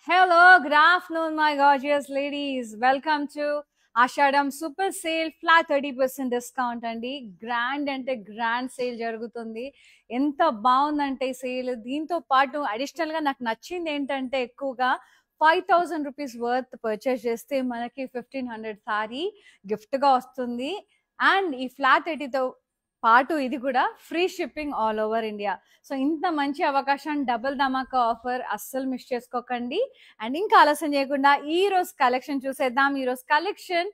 Hello, good afternoon, my gorgeous ladies. Welcome to Ashadam Super Sale Flat 30% discount అండి. Grand అంటే grand sale జరుగుతుంది. ఎంత బాగుందంటే sale. దీంతో పాటు అడిషనల్ గా నాకు నచ్చింది ఏంటంటే ఎక్కువగా 5,000 రూపీస్ వర్త్ పర్చేస్ చేస్తే మనకి 1,500 సారీ గిఫ్ట్ గా వస్తుంది. అండ్ ఈ ఫ్లాట్ 30తో పాటు ఇది కూడా free shipping all over India. So ఇంత మంచి అవకాశం డబుల్ ధమాకా ఆఫర్ అస్సలు మిస్ చేసుకోకండి. అండ్ ఇంకా ఆలస్యం చేయకుండా ఈ రోజు కలెక్షన్ చూసేద్దాం. ఈ రోజు కలెక్షన్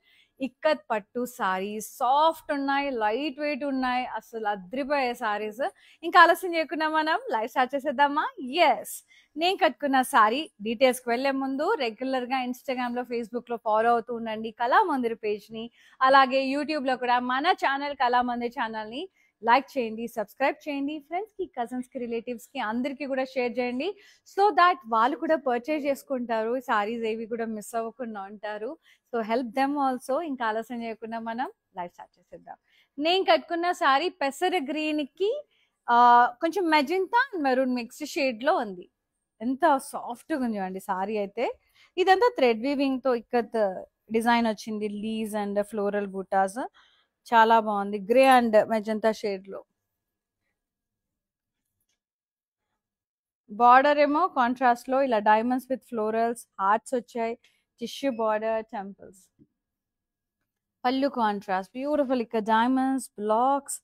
ఇక్కత్ పట్టు సారీస్ సాఫ్ట్ ఉన్నాయి, లైట్ వెయిట్ ఉన్నాయి, అసలు అద్రిపోయే సారీస్. ఇంకా ఆలస్యం చేయకుండా మనం లైవ్ స్టార్ట్ చేసేద్దామా? ఎస్, నేను కట్టుకున్న సారీ డీటెయిల్స్ కి వెళ్లే ముందు రెగ్యులర్ గా ఇన్స్టాగ్రామ్ లో, ఫేస్బుక్ లో ఫాలో అవుతూ ఉండండి కళామందిర్ పేజ్ ని. అలాగే యూట్యూబ్ లో కూడా మన ఛానల్ కళామందిర్ ఛానల్ ని లైక్ చేయండి, సబ్స్క్రైబ్ చేయండి, ఫ్రెండ్స్ కి, కజిన్స్ కి, రిలేటివ్స్ కి అందరికీ కూడా షేర్ చేయండి. సో దాట్ వాళ్ళు కూడా పర్చేజ్ చేసుకుంటారు, సారీస్ ఏవి కూడా మిస్ అవ్వకుండా ఉంటారు. So help them also. ఇంకా ఆలస్యం చేయకుండా మనం లైవ్ స్టార్ట్ చేసేద్దాం. నేను కట్టుకున్న సారీ పెసర గ్రీన్ కి కొంచెం magenta and maroon mix shade లో ఉంది. ఎంత సాఫ్ట్ గా ఉంది అండి సారీ అయితే. ఇదంతా థ్రెడ్ వీవింగ్ తో ఇక్కత్ డిజైన్ వచ్చింది, లీవ్స్ అండ్ ఫ్లోరల్ బూటాస్. చాలా బాగుంది, గ్రే అండ్ మెజంతా షేడ్ లో. బార్డర్ ఏమో కాంట్రాస్ట్ లో ఇలా డైమండ్స్ విత్ ఫ్లోరల్స్, హార్ట్స్ వచ్చాయి, టిష్యూ బార్డర్, టెంపుల్స్. పళ్ళు కాంట్రాస్ట్ బ్యూటిఫుల్, ఇక్కడ డైమండ్స్, బ్లాక్స్,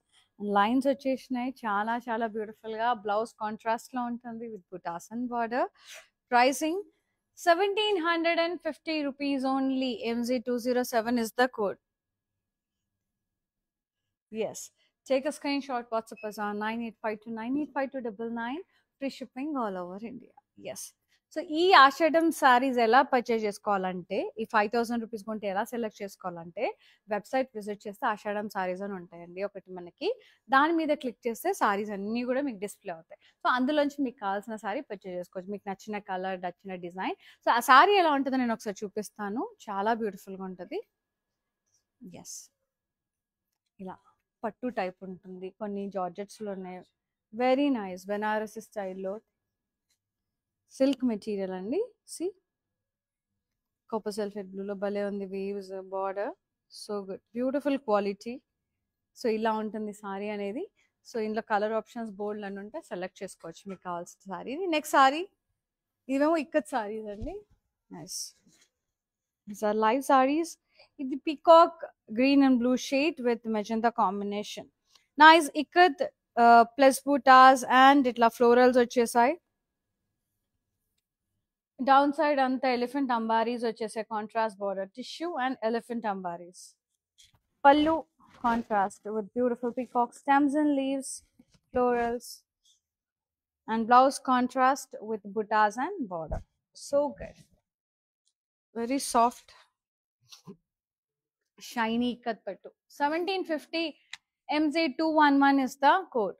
లైన్స్ వచ్చేసినాయి. చాలా చాలా బ్యూటిఫుల్ గా. బ్లౌజ్ కాంట్రాస్ట్ లో ఉంటుంది with butas and border. Pricing 1,750 rupees only. MZ207 is the code. Yes. Take a screenshot, WhatsApp us on 9852985299. Free shipping all over India. Yes. So ఈ ఆషాఢం సారీస్ ఎలా purchase చేసుకోవాలంటే, ఈ 5,000 రూపీస్ కొంటే ఎలా సెలెక్ట్ చేసుకోవాలంటే, వెబ్సైట్ విజిట్ చేస్తే ఆషాఢం సారీస్ అని ఉంటాయండి ఒకటి మనకి. దాని మీద క్లిక్ చేస్తే సారీస్ అన్నీ కూడా మీకు డిస్ప్లే అవుతాయి. సో అందులోంచి మీకు కావాల్సిన సారీ పర్చేజ్ చేసుకోవచ్చు, మీకు నచ్చిన కలర్, నచ్చిన డిజైన్. సో ఆ సారీ ఎలా ఉంటుందో నేను ఒకసారి చూపిస్తాను. చాలా బ్యూటిఫుల్గా ఉంటుంది. ఎస్, ఇలా పట్టు టైప్ ఉంటుంది, కొన్ని జార్జెట్స్లో ఉన్నాయి. వెరీ నైస్ బెనారసి స్టైల్లో సిల్క్ మెటీరియల్ అండి. సి, కాపర్ సల్ఫేట్ బ్లూలో భలే ఉంది, weaves, border, so good, beautiful quality. So ఇలా ఉంటుంది సారీ అనేది. సో ఇందులో కలర్ ఆప్షన్స్ బోల్డ్ అని ఉంటే సెలెక్ట్ చేసుకోవచ్చు మీకు కావాల్సిన సారీ. నెక్స్ట్ సారీ, ఇవేమో ఇక్కత్ సారీస్ అండి. Nice, these are live saris. ఇది peacock green and blue shade with magenta combination. Nice ikat plus butas and ఇట్లా ఫ్లోరల్స్ వచ్చేసాయి. డౌన్ సైడ్ అంతా ఎలిఫెంట్ అంబారీస్ వచ్చేసాయి, contrast border, tissue and elephant ambaris. Pallu contrast with beautiful peacock stems and leaves, florals, and blouse contrast with buttas and border. So good, very soft, shiny ikat pattu. 1,750 MZ211 is the code.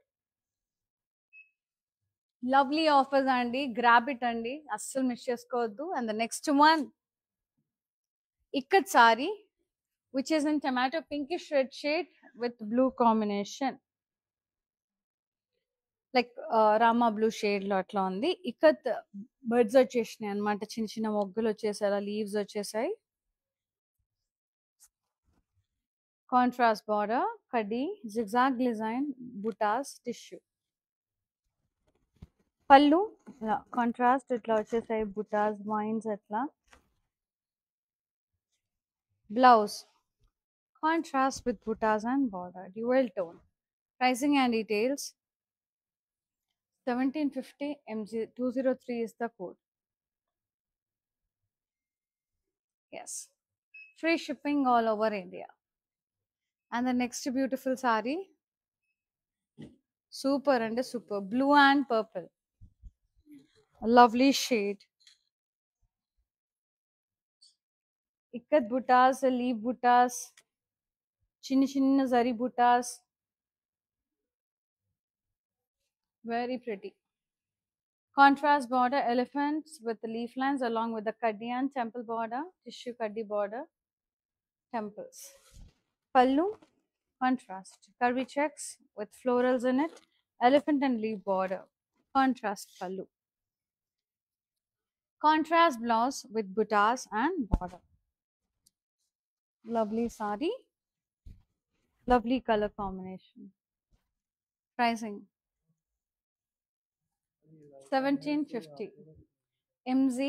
Lovely offers అండి, grab it అండి, అస్సలు miss చేసుకోవద్దు. And the next one ikat sorry which is in tomato pinkish red shade with blue combination, like Rama blue shade లో అట్లా ఉంది. Ikat birds వచ్చేసినాయి అనమాట, చిన్న చిన్న మొగ్గలు వచ్చేసాయి, అలా లీవ్స్ వచ్చేసాయి. కాంట్రాస్ట్ బార్డర్, కడ్డీ, జిగ్జాగ్ డిజైన్, బుటాస్, టిష్యూ. పళ్ళు కాంట్రాస్ట్ ఇట్లా వచ్చేసాయి, బుటాస్, వైన్స్ అట్లా. Blouse contrast with butas and border, dual tone. Pricing and details 1,750 MZ203 is the code. Yes, free shipping all over India. And the next beautiful saree, super and super, blue and purple, a lovely shade. Ikat buttas, leaf buttas, chinna chinna zari buttas, very pretty. Contrast border, elephants with the leaf lines along with the kaddi and temple border, tissue kaddi border, temples. Pallu contrast, curvy checks with florals in it, elephant and leaf border, contrast pallu. Contrast blouse with buttas and border. Lovely sari, lovely color combination. Pricing 1750. MZ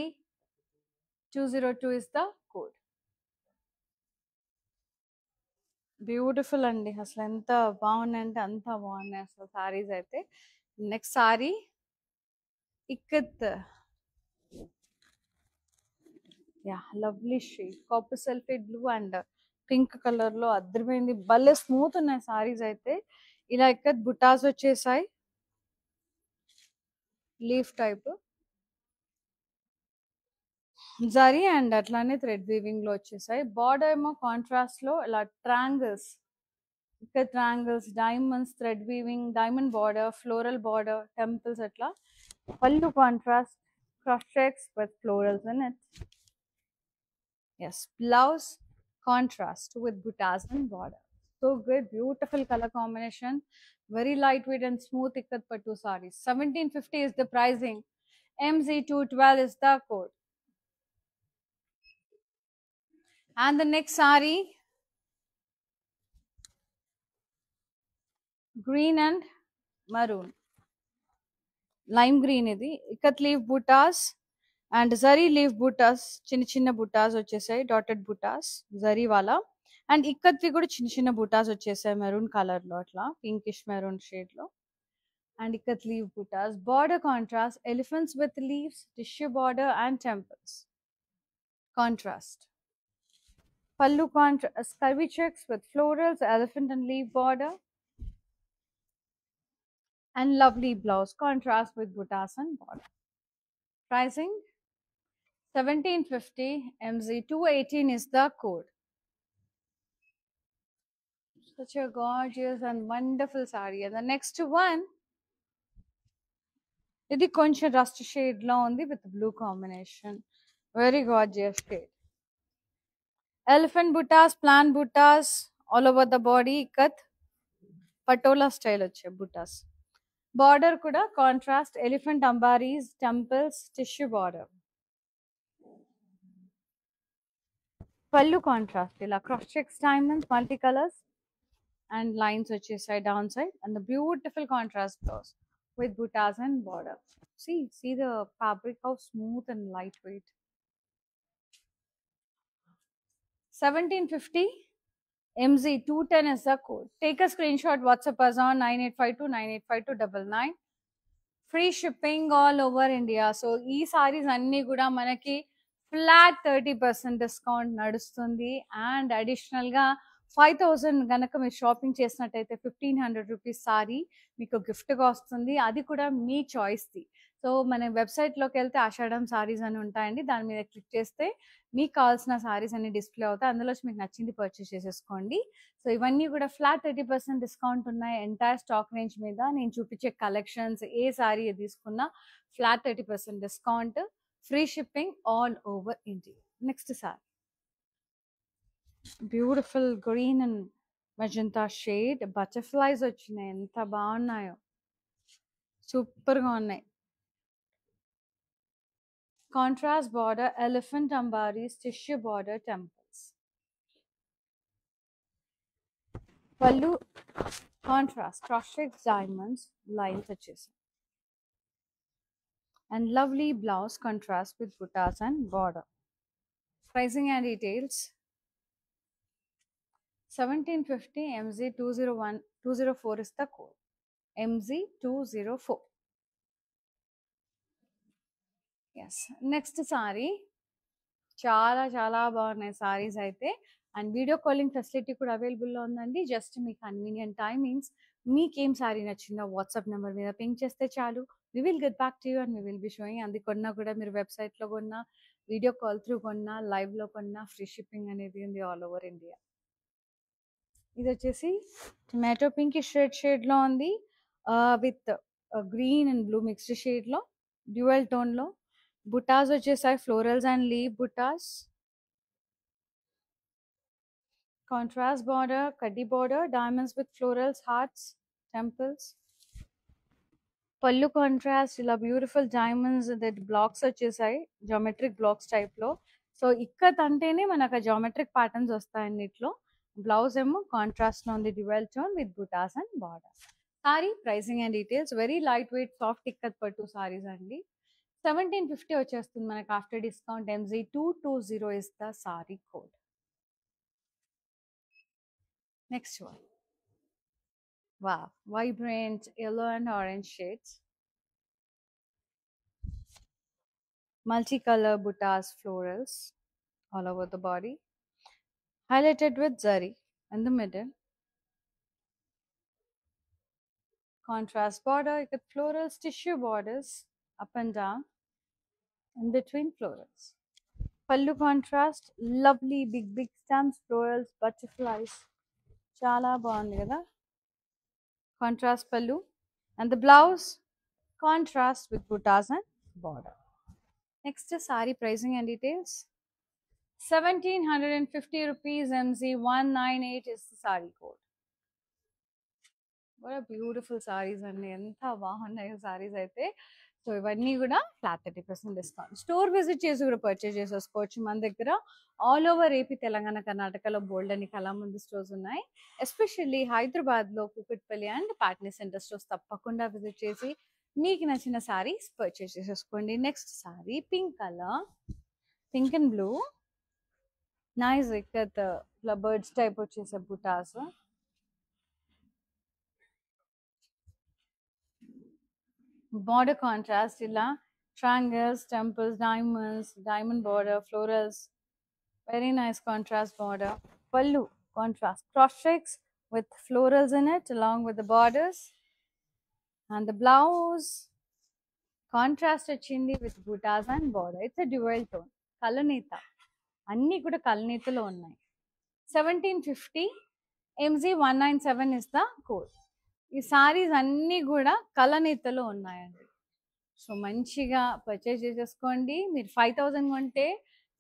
202 is the code. Beautiful అండి. అసలు ఎంత బాగున్నాయంటే అంత బాగున్నాయి అసలు సారీస్ అయితే. Next sorry ikat, yeah lovely shade copper sulphate blue and pink colour లో అద్దరిపోయింది. భలే స్మూత్ ఉన్నాయి సారీస్ అయితే. ఇలా ఇక్కత్ బుటాస్ వచ్చేసాయి, లీఫ్ టైప్ జరీ అండ్ అట్లానే థ్రెడ్ వీవింగ్ లో వచ్చేసాయి. బార్డర్ ఏమో కాంట్రాస్ట్ లో ఇలా ట్రాంగిల్స్, ఇక్కడ triangles, diamonds, thread weaving, diamond border, floral border, temples అట్లా. పళ్ళు contrast, cross checks with florals in it. Yes, blouse contrast with buttas and border. So good, beautiful color combination. Very lightweight and smooth ikat pattu sarees. 1750 is the pricing. MZ212 is the code. And the next saree, green and maroon. Lime green ఇది. Ikat leaf butas and zari leaf butas, చిన్న చిన్న బుటాస్ వచ్చేసాయి, dotted butas zari వాలా. And ఇక్కత్వి కూడా చిన్న చిన్న బుటాస్ వచ్చేసాయి మెరూన్ కలర్ లో, అట్లా పింకిష్ మెరూన్ షేడ్ లో. And ikat leaf butas, border contrast, elephants with leaves, tissue border and temples contrast. Pallu contrast, curvy checks with florals, elephant and leaf border. And lovely blouse contrast with buttas and border. Pricing 1750. MZ218 is the code. Such a gorgeous and wonderful saree. And the next one, ఇది కొంచెం rust shade లో ఉంది with blue combination. Very gorgeous shade. Elephant buttas, plant buttas all over the body. Ikat patola style వచ్చే buttas. Border kuda contrast, elephant ambaris, temples, tissue border. Pallu contrast, ఇలా cross checks, diamonds, multicolors and lines వచ్చేసాయి down side, and the beautiful contrast blouse with buttas and border. See the fabric, how smooth and lightweight. 1750. MZ210 is the code. Take a screenshot, WhatsApp us on 9852985299. Free shipping all over India. So ఈ సారీస్ అన్ని కూడా మనకి flat 30% discount నడుస్తుంది. And additional గా 5000 గనక మీరు shopping చేసినట్టయితే 1500 rupees sorry మీకు గిఫ్ట్ గా వస్తుంది. అది కూడా మీ చాయిస్ ది. సో మన వెబ్సైట్ లోకి వెళ్తే ఆషాఢం సారీస్ అని ఉంటాయండి, దాని మీద క్లిక్ చేస్తే మీకు కావాల్సిన సారీస్ అన్ని డిస్ప్లే అవుతాయి. అందులో మీకు నచ్చింది పర్చేస్ చేసేసుకోండి. సో ఇవన్నీ కూడా ఫ్లాట్ 30% డిస్కౌంట్ ఉన్నాయి ఎంటైర్ స్టాక్ రేంజ్ మీద. నేను చూపించే కలెక్షన్స్ ఏ సారీ తీసుకున్నా flat 30% discount, free shipping all over India. Next sorry beautiful green and magenta shade, butterflies వచ్చినాయి, ఎంత బాగున్నాయో, సూపర్గా ఉన్నాయి. Contrast border, elephant ambaris, tissue border, temples. Pallu contrast, cross-checked diamonds, lines వచ్చేసి. And lovely blouse contrast with buttas and border. Pricing and details 1750. MZ204 is the code. MZ204. Yes. Next saree చాలా చాలా బాగున్నాయి సారీస్ అయితే. And video calling facility కూడా అవైలబుల్లో ఉందండి. Just మీ convenient timings, మీకేం సారీ నచ్చిందో వాట్సాప్ నెంబర్ మీద పింక్ చేస్తే చాలు. We will get back to you and we will be showing. అది కొన్నా కూడా మీరు వెబ్సైట్లో కొన్నా, వీడియో కాల్ త్రూ కొన్నా, లైవ్లో కొన్నా ఫ్రీ షిప్పింగ్ అనేది ఉంది ఆల్ ఓవర్ ఇండియా. ఇది వచ్చేసి టొమాటో పింక్ షేడ్లో ఉంది with green and blue mixed షేడ్లో, డ్యూయల్ టోన్లో. బుటాస్ వచ్చేసాయి, florals and leaf butas. Contrast border, kaddi border, diamonds with florals, hearts, temples. పళ్ళు కాంట్రాస్ట్ ఇలా బ్యూటిఫుల్ డైమండ్స్ దట్ బ్లాక్స్ వచ్చేసాయి జామెట్రిక్ బ్లాక్స్ టైప్ లో. సో ఇక్కత్ అంటేనే మనకు జామెట్రిక్ ప్యాటర్న్స్ వస్తాయండి ఇట్లో. బ్లౌజ్ ఏమో కాంట్రాస్ట్ లో ఉంది dual tone with butas and border. Sari pricing and details. Very light weight soft ikat పట్టు సారీస్ అండి. 1750 వచ్చేస్తుంది మనకి after discount. MZ220 is the sari code. Next one. Wow, vibrant yellow and orange shades. Multicolor buttas florals all over the body. Highlighted with zari in the middle. Contrast border with florals, tissue borders up and down in between florals. Pallu contrast, lovely big stems, florals, butterflies. Chala bagundi kada. Contrast pallu. And the blouse, contrast with buttas and border. Next is saree pricing and details. 1750 rupees. MZ198 is the saree code. What a beautiful sarees అండి. ఎంత బాగున్నాయో సారీస్ అయితే. So ఇవన్నీ కూడా flat 30% discount. Store visit చేసి కూడా purchase చేసేసుకోవచ్చు. మన దగ్గర ఆల్ ఓవర్ ఏపీ, తెలంగాణ, కర్ణాటకలో బోల్డ్ అని కళామంది స్టోర్స్ ఉన్నాయి. ఎస్పెషల్లీ హైదరాబాద్లో Kukatpally and Patny centre stores తప్పకుండా విజిట్ చేసి మీకు నచ్చిన సారీస్ పర్చేస్ చేసేసుకోండి. Next sorry pink colour, pink and blue. Nice ikat birds type వచ్చేసే బుటాస్. Border contrast illa triangles, temples, diamonds, diamond border, florals. Very nice contrast border. Pallu contrast, cross checks with florals in it along with the borders. And the blouse contrast వచ్చింది with buttas and border. It's a dual tone. Kalanita. అన్నీ కూడా కలనీతలో ఉన్నాయి. 1750. MZ197 is the code. ఈ సారీస్ అన్నీ కూడా కలనీతలో ఉన్నాయండి. So మంచిగా purchase చేసేసుకోండి. మీరు 5000 కొంటే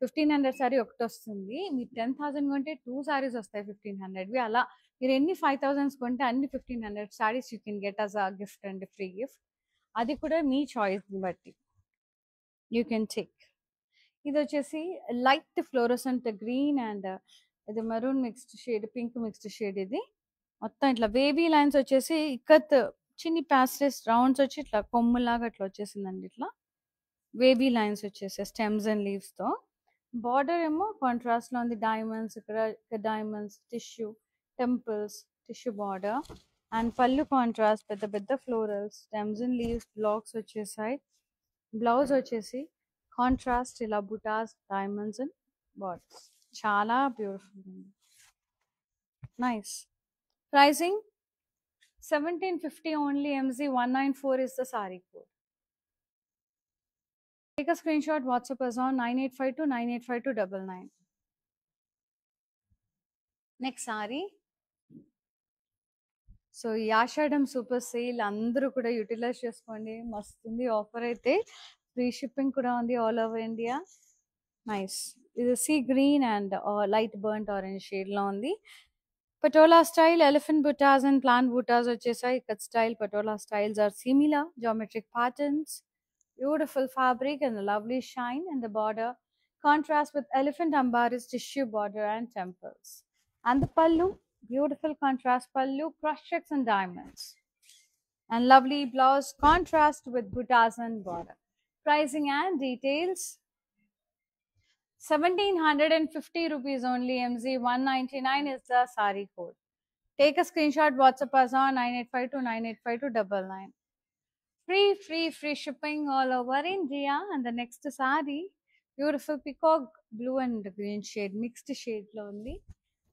1500 సారీ ఒకటి వస్తుంది. మీరు 10,000 కొంటే 2 సారీస్ వస్తాయి 1500వి. అలా మీరు ఎన్ని 5000 కొంటే అన్ని 1500 saris you can get us a gift and free gift. అది కూడా మీ చాయిస్ని బట్టి యూ కెన్ టేక్. ఇది వచ్చేసి లైట్ ఫ్లోరోసెంట్ గ్రీన్ అండ్ ఇది maroon mixed shade, pink mixed shade. ఇది మొత్తం ఇట్లా వేవీ లైన్స్ వచ్చేసి ఇక్కత్ చిన్ని ప్యాస్టెస్ రౌండ్స్ వచ్చి ఇట్లా కొమ్ములాగా ఇట్లా వచ్చేసిందండి. ఇట్లా వేవీ లైన్స్ వచ్చేసి స్టెమ్స్ అండ్ లీవ్స్తో. బార్డర్ ఏమో కాంట్రాస్ట్లో ఉంది. డైమండ్స్ ఇక్కడ diamonds, tissue, temples, tissue border. And పళ్ళు కాంట్రాస్ట్, పెద్ద పెద్ద florals, stems and leaves blocks వచ్చేసాయి. బ్లౌజ్ వచ్చేసి కాంట్రాస్ట్ ఇలా బుటాస్, డైమండ్స్ అండ్ బార్డర్స్. చాలా బ్యూటిఫుల్ ఉంది. Nice. Pricing 1750 only. MZ194 is the saree code. Take a screenshot, WhatsApp us on 9852985299. Next saree. So ఈ ఆషాఢం super sale అందరూ కూడా యూటిలైజ్ చేసుకోండి. మస్తుంది ఆఫర్ అయితే. ఫ్రీ షిప్పింగ్ కూడా ఉంది ఆల్ ఓవర్ ఇండియా. నైస్. ఇది sea green and light burnt orange షేడ్లో ఉంది. Patola style elephant buttas and plant buttas vachesai. Ikat style patola styles are similar geometric patterns, beautiful fabric and a lovely shine in the border. Contrast with elephant ambaris, tissue border and temples. And the pallu, beautiful contrast pallu, cross checks and diamonds. And lovely blouse, contrast with buttas and border. Pricing and details. 1750 rupees only. MZ199 is the saree code. Take a screenshot, WhatsApp us on 9852985299. Free shipping all over India. And the next saree, beautiful peacock blue and green shade, mixed shade lonely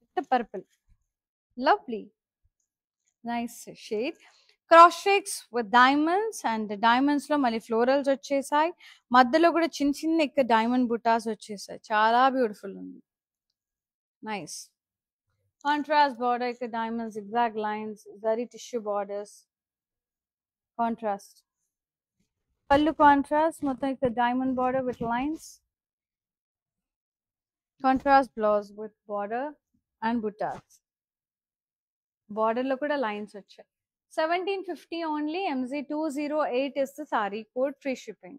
with the purple. Lovely. Nice shade. Cross checks with diamonds and diamonds లో మళ్ళీ florals వచ్చేసాయి. మధ్యలో కూడా చిన్న చిన్న ఇక్కడ diamond బుటాస్ వచ్చేసాయి. చాలా బ్యూటిఫుల్ ఉంది. నైస్. కాంట్రాస్ట్ బార్డర్, ఇక్కడ diamond zigzag lines, zari tissue borders. Contrast pallu contrast, మొత్తం ఇక్కడ diamond border with lines. Contrast blouse with border and butas. బార్డర్లో కూడా లైన్స్ వచ్చాయి. 1750 only. MZ208 is the saree code, free shipping.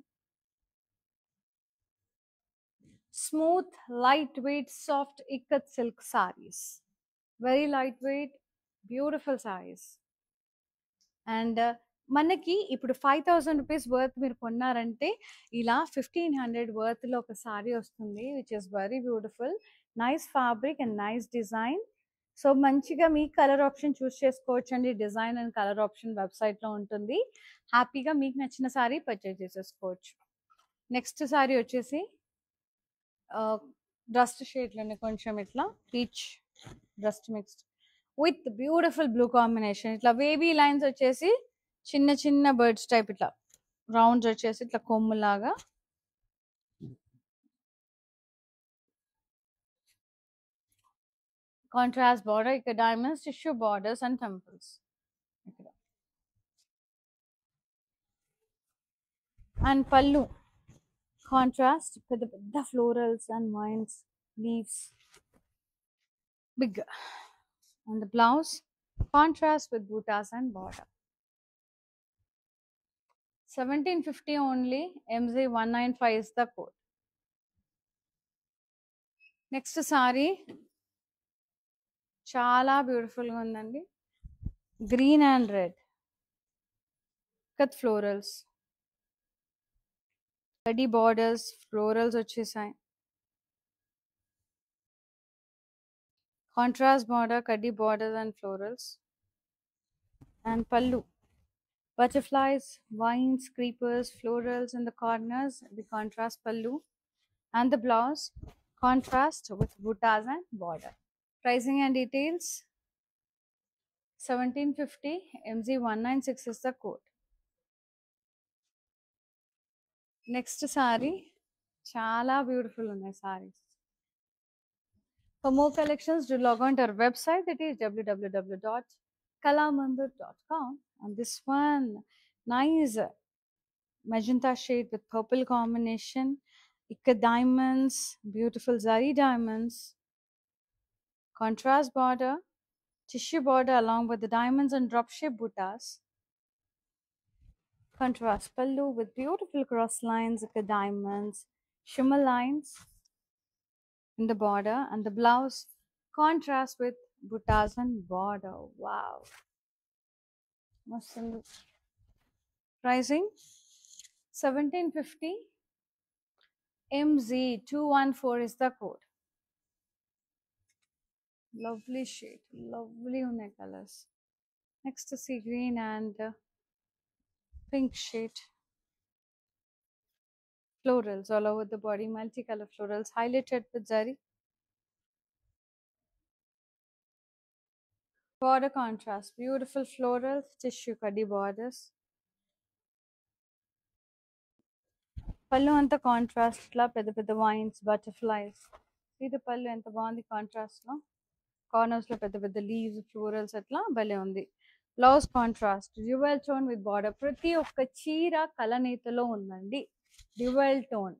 Smooth, lightweight, soft ikat silk sarees. Very lightweight, beautiful sarees. And మనకి ఇప్పుడు 5000 rupees worth మీరు కొన్నారంటే ఇలా 1500 వర్త్లో ఒక sorry వస్తుంది, which is very beautiful. Nice fabric and nice design. So మంచిగా మీ colour option choose చేసుకోవచ్చు అండి. Design and colour option వెబ్సైట్లో ఉంటుంది. హ్యాపీగా మీకు నచ్చిన సారీ పర్చేజ్ చేసేసుకోవచ్చు. నెక్స్ట్ సారీ వచ్చేసి డస్ట్ షేడ్లోనే కొంచెం ఇట్లా peach dust mixed with beautiful blue combination. ఇట్లా వేవీ లైన్స్ వచ్చేసి చిన్న చిన్న బర్డ్స్ టైప్, ఇట్లా రౌండ్స్ వచ్చేసి ఇట్లా కొమ్ములాగా. కాంట్రాస్ట్ బార్డర్, ఇక్కడ diamonds, tissue borders and temples ఇక్కడ. అండ్ పళ్ళు కాంట్రాస్ట్, పెద్ద పెద్ద florals and vines, leaves, big. And the blouse contrast with buttas and border. 1750 only. MZ195 is the code. Next saree చాలా బ్యూటిఫుల్ గా ఉందండి. Green and red cut florals, కడ్డీ borders, florals వచ్చేసాయి. Contrast border, కడ్డీ borders and florals. And పల్లు butterflies, vines, creepers, florals in the corners, the contrast pallu. And the blouse contrast with buttas and border. Pricing and details 1750. MZ196 is the code. Next saree chala beautiful unnai sarees. For more collections, do log on to our website, that is www.kalamandir.com. And this one, nice magenta shade with purple combination, ikka diamonds, beautiful zari diamonds, contrast border, tissue border along with the diamonds and drop shape buttas. Contrast pallu with beautiful cross lines, ikka diamonds, shimmer lines in the border. And the blouse contrast with buttas and border. Wow, must. Pricing 1750. MZ214 is the code. Lovely shade, lovely unai colors. Next sea green and pink shade. Florals all over the body, multicolor florals highlighted with zari. Border contrast, beautiful florals, tissue kaddi borders. పళ్ళు అంతా contrast, ఇట్లా పెద్ద పెద్ద wines, butterflies. ఇది పళ్ళు ఎంత బాగుంది కాంట్రాస్ట్లో. కార్నర్స్లో పెద్ద పెద్ద లీవ్స్, ఫ్లోరల్స్, అట్లా భలే ఉంది. Blouse contrast, dual tone with border. ప్రతి ఒక్క చీర కలనేతలో ఉందండి, dual tone.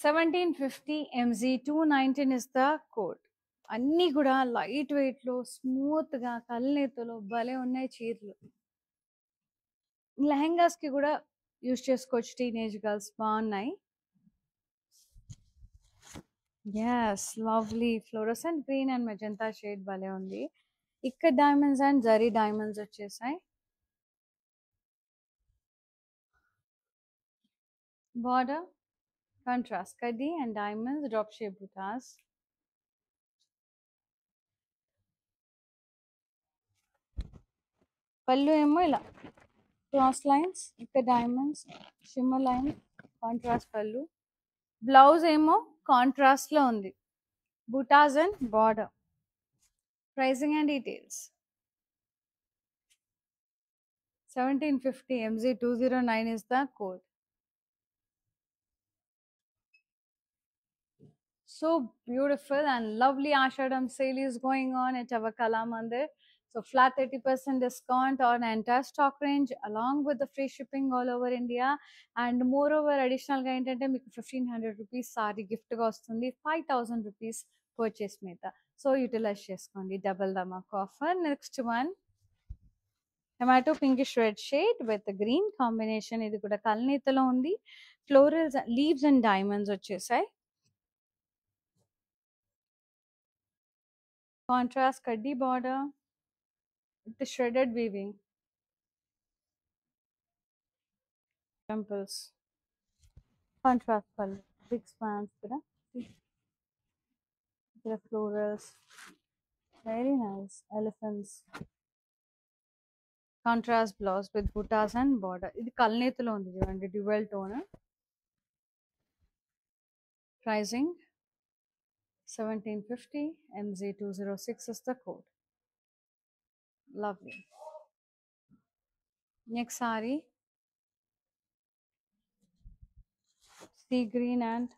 1750. MZ219 is the code. అన్నీ కూడా లైట్ వెయిట్లో, స్మూత్గా, కలనేతలో భలే ఉన్నాయి చీరలు. లెహెంగాస్కి కూడా యూజ్ చేసుకోవచ్చు, టీనేజ్ గర్ల్స్ బాగున్నాయి. Yes, lovely fluorescent green and magenta shade భలే ఉంది. ఇక్కడ డైమండ్స్ అండ్ జరీ డైమండ్స్ వచ్చేసాయి. బార్డర్ కాంట్రాస్ట్ కడ్డీ and diamonds, drop shape butas. Pallu ఏమో ఇలా క్రాస్ లైన్స్, ఇక్కడ డైమండ్స్, షిమ్మర్ లైన్, కాంట్రాస్ట్ పళ్ళు. బ్లౌజ్ ఏమో కాంట్రాస్ట్లో ఉంది, butas and border. Pricing and details 1750. MZ209 is the code. So beautiful and lovely Ashadam sale is going on at our Kalamandir. So flat 30% discount on entire stock range along with the free shipping all over India. And moreover additional ga entante meeku 1500 rupees saree gift ga vastundi, 5000 rupees purchase meeta. So utilise చేసుకోండి. Double ధమాకా offer. Next one tomato pinkish red shade with green combination. ఇది కూడా కల్నేతలో ఉంది. Florals leaves and diamonds వచ్చేసాయి. Contrast కడ్డీ border with shredded weaving. Temples contrast pallu, big spans కూడా ఇక్కడ florals, very nice elephants. Contrast blouse with butas and border. ఇది కల్నేతలో ఉంది చూడండి, dual tone. Pricing 1750. MZ206 is the code. Lovely. Next saree, sea green and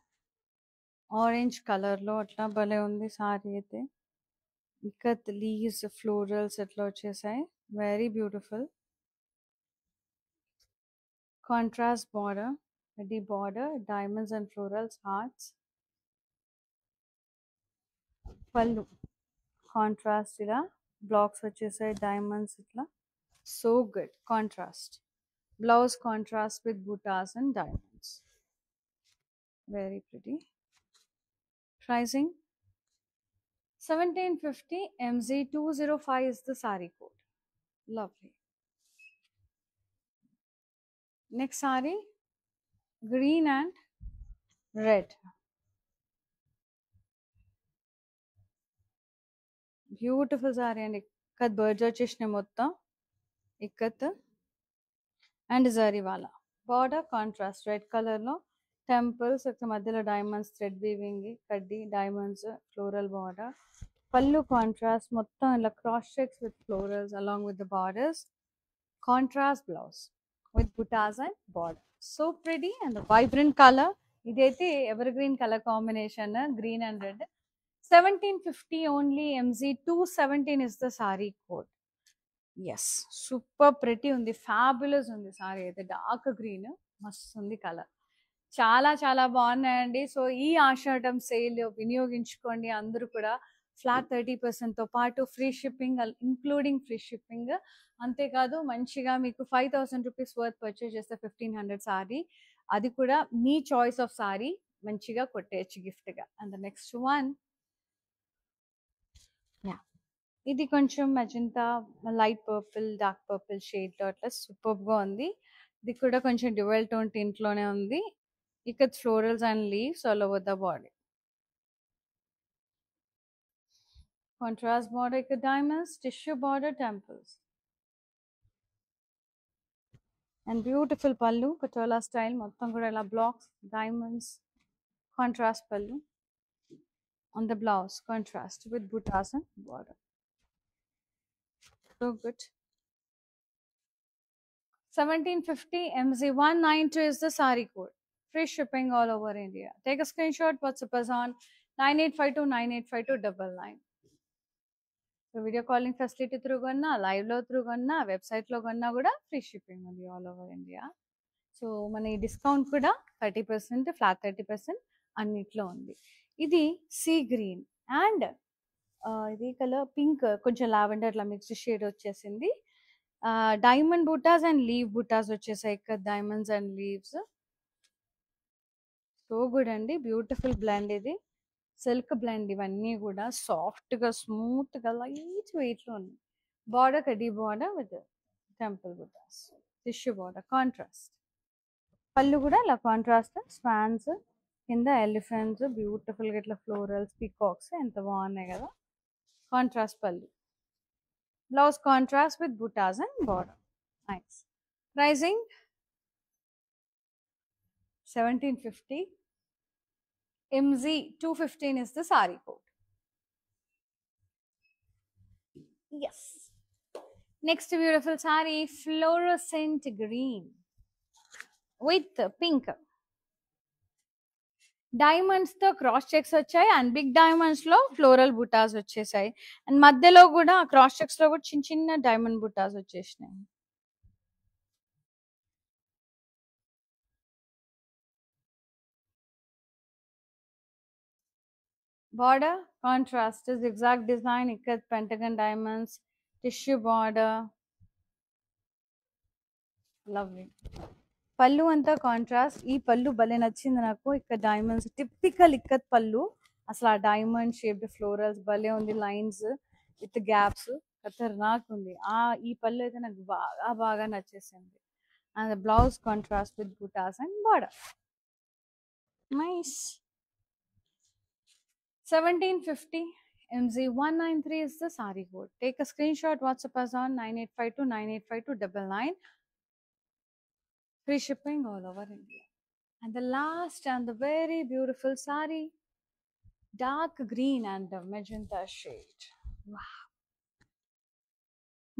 orange color లో అట్లా భలే ఉంది సారీ అయితే. ఇక్కత్ లీవ్స్ ఫ్లోరల్స్ ఎట్లా వచ్చేసాయి, very beautiful. Contrast border, ready border, diamonds and florals, hearts. పళ్ళు కాంట్రాస్ట్ ఇలా బ్లాక్స్ వచ్చేసాయి, డైమండ్స్ ఇట్లా. So good contrast. Blouse contrast with butas and diamonds, very pretty. Pricing 1750. MZ205 is the saree code. Lovely. Next saree, green and red. Beautiful saree and ikkat birds వచ్చేసినాయి మొత్తం. Ikat and zari వాలా border contrast red colour లో temples, మధ్యలో diamonds thread weaving, కడ్డీ diamonds, floral border. Pallu contrast మొత్తం ఇలా cross checks with florals along with the borders. Contrast blouse with butas and border. So pretty and vibrant colour. ఇదైతే evergreen colour combination, green and red. 1750 only. MZ217 is the sari code. Yes, super pretty ఉంది, fabulous ఉంది సారీ అయితే. Dark green మస్తు ఉంది colour, చాలా చాలా బాగున్నాయండి. So ఈ ఆషాఢం సేల్ వినియోగించుకోండి అందరూ కూడా. ఫ్లాట్ 30% తో పాటు free shipping, including free shipping. అంతేకాదు మంచిగా మీకు 5000 రూపీస్ వర్త్ పర్చేస్ చేస్తే 1500 సారీ, అది కూడా మీ చాయిస్ ఆఫ్ సారీ మంచిగా కొట్టేయచ్చు గిఫ్ట్గా. అండ్ ద నెక్స్ట్ వన్, ఇది కొంచెం magenta light purple, dark purple షేడ్లో అట్లా సూపర్గా ఉంది. ఇది కూడా కొంచెం డ్యూయల్ టోన్ టింట్లోనే ఉంది. ఇక్కడ florals and leaves all over the body. Contrast border, ఇక్కడ diamonds, tissue border, temples and beautiful pallu, patola style మొత్తం కూడా ఇలా blocks, diamonds, contrast pallu. On the blouse contrast with butas and border. So good. 1750. MZ192 is the saree code. Free shipping all over India. Take a screenshot, WhatsApp us on 9852985299. So video calling facility through కొన్నా, లైవ్లో through కొన్నా, వెబ్సైట్లో కొన్నా కూడా free shipping ఉంది all over India. So మన ఈ discount కూడా 30%, ఫ్లాట్ 30% అన్నిట్లో ఉంది. ఇది సీ గ్రీన్ అండ్ ఇది కలర్ పింక్, కొంచెం లావెండర్ అట్లా మిక్స్డ్ షేడ్ వచ్చేసింది. Diamond butas and leaf butas వచ్చేసాయి ఇక్కడ, diamonds and leaves. So good అండి, బ్యూటిఫుల్ బ్లెండ్. ఇది సిల్క్ బ్లెండ్, ఇవన్నీ కూడా సాఫ్ట్గా స్మూత్గా లైట్ వెయిట్లో ఉంది. బార్డర్ కడ్డీ border with temple butas, tissue border, contrast. పళ్ళు కూడా ఇలా కాంట్రాస్ట్, స్పాన్స్ కింద ఎలిఫెంట్స్, బ్యూటిఫుల్గా ఇట్లా ఫ్లోరల్స్, పీకాక్స్ ఎంత బాగున్నాయి కదా. కాంట్రాస్ట్ పళ్ళు, blouse contrast with butas and border. Nice. Pricing 1750. MZ215 is the saree code. Yes. Next beautiful saree, fluorescent green with pink. Diamonds తో క్రాస్ చెక్స్ వచ్చాయి అండ్ బిగ్ డైమండ్స్ లో ఫ్లోరల్ బుటాస్ వచ్చేసాయి. అండ్ మధ్యలో కూడా క్రాస్ చెక్స్ లో కూడా చిన్న చిన్న డైమండ్ బుటాస్ వచ్చేసినాయి. Border contrast is exact design, ikat pentagon diamonds, tissue border. Lovely. పళ్ళు అంతా కాంట్రాస్ట్. ఈ పళ్ళు భలే నచ్చింది నాకు. ఇక్కడ డైమండ్స్ టిపికల్ ఇక్కత్ పళ్ళు. అసలు ఆ డైమండ్ షేప్డ్ ఫ్లోరల్స్ భలే ఉంది. లైన్స్ విత్ గ్యాప్స్ ఖతర్నాక్ ఉంది. ఈ పళ్ళు అయితే నాకు బాగా బాగా నచ్చేసింది. And blouse contrast with butas and border. Nice. 1750 MZ193 is the saree code. Take a screenshot, WhatsApp us on 9852 985299. Free shipping all over India. And the last and the very beautiful saree, dark green and the magenta shade. Wow.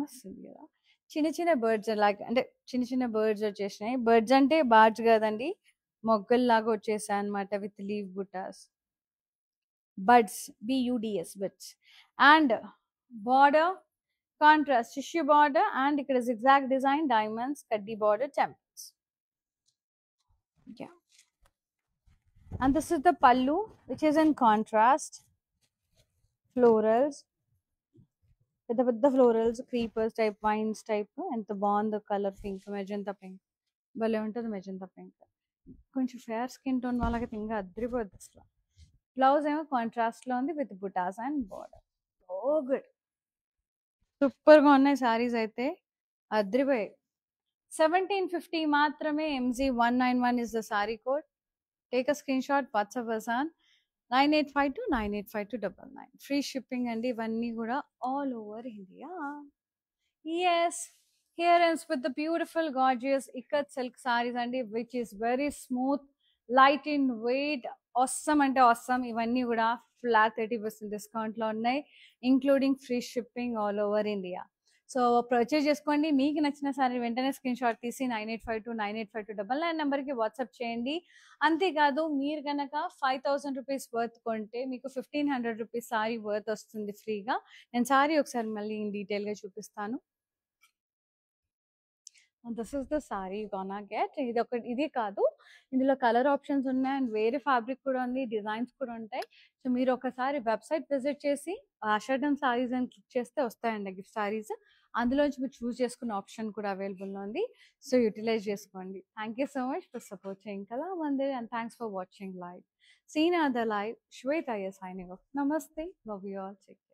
మస్తు ఉంది కదా. చిన్న చిన్న birds లాగా, అంటే చిన్న చిన్న birds వచ్చేసినాయి. బర్డ్స్ అంటే బార్డ్స్ కదండి, మొగ్గల్లాగా వచ్చేసాయి అనమాట with leaf butas. Buds, BUDS buds. And border contrast tissue border and ఇక్కడ zigzag డిజైన్, డైమండ్స్, కడ్డీ border, temples. Yeah. And this is the pallu, which is in contrast. Florals. With the florals, creepers type, vines type. And the bond, the color pink, magenta pink. భలే ఉంటుంది magenta pink. కొంచెం fair skin tone వాళ్ళకి ఇంకా అద్దరిపోద్ది అసలు. బ్లౌజ్ ఏమో కాంట్రాస్ట్లో ఉంది with butas and border. Oh good, సూపర్గా ఉన్నాయి సారీస్ అయితే, అద్దరిపోయాయి. 1750 మాత్రమే. MZ191 is the saree code. Take a screenshot, WhatsApp us on 9852 985299. Free shipping and ఇవన్నీ కూడా all over India. Yes, here ends with the beautiful gorgeous ikat silk sarees and which is very smooth, light in weight, awesome అంటే awesome. ఇవన్నీ కూడా flat 30% discount లో ఉన్నాయి, including free shipping all over India. So purchase చేసుకోండి. మీకు నచ్చిన sorry వెంటనే screen shot తీసి 9852 985299 నెంబర్కి వాట్సాప్ చేయండి. అంతేకాదు, మీరు కనుక 5000 రూపీస్ వర్త్ కొంటే మీకు 1500 రూపీస్ సారీ వర్త్ వస్తుంది ఫ్రీగా. నేను సారీ ఒకసారి మళ్ళీ ఇన్ డీటెయిల్గా చూపిస్తాను. This is the sorry you gonna get. ఇది కాదు, ఇందులో కలర్ ఆప్షన్స్ ఉన్నాయి అండ్ వేరే ఫ్యాబ్రిక్ కూడా ఉంది, డిజైన్స్ కూడా ఉంటాయి. సో మీరు ఒకసారి వెబ్సైట్ విజిట్ చేసి ఆషాఢం సారీస్ అని క్లిక్ చేస్తే వస్తాయండి గిఫ్ట్ సారీస్. అందులోంచి మీరు చూస్ చేసుకున్న ఆప్షన్ కూడా అవైలబుల్ ఉంది. సో యూటిలైజ్ చేసుకోండి. Thank you so much for supporting Kalamandir and thanks for watching live. See you in another live. Shweta is signing off. Namaste. Love you all. Take care.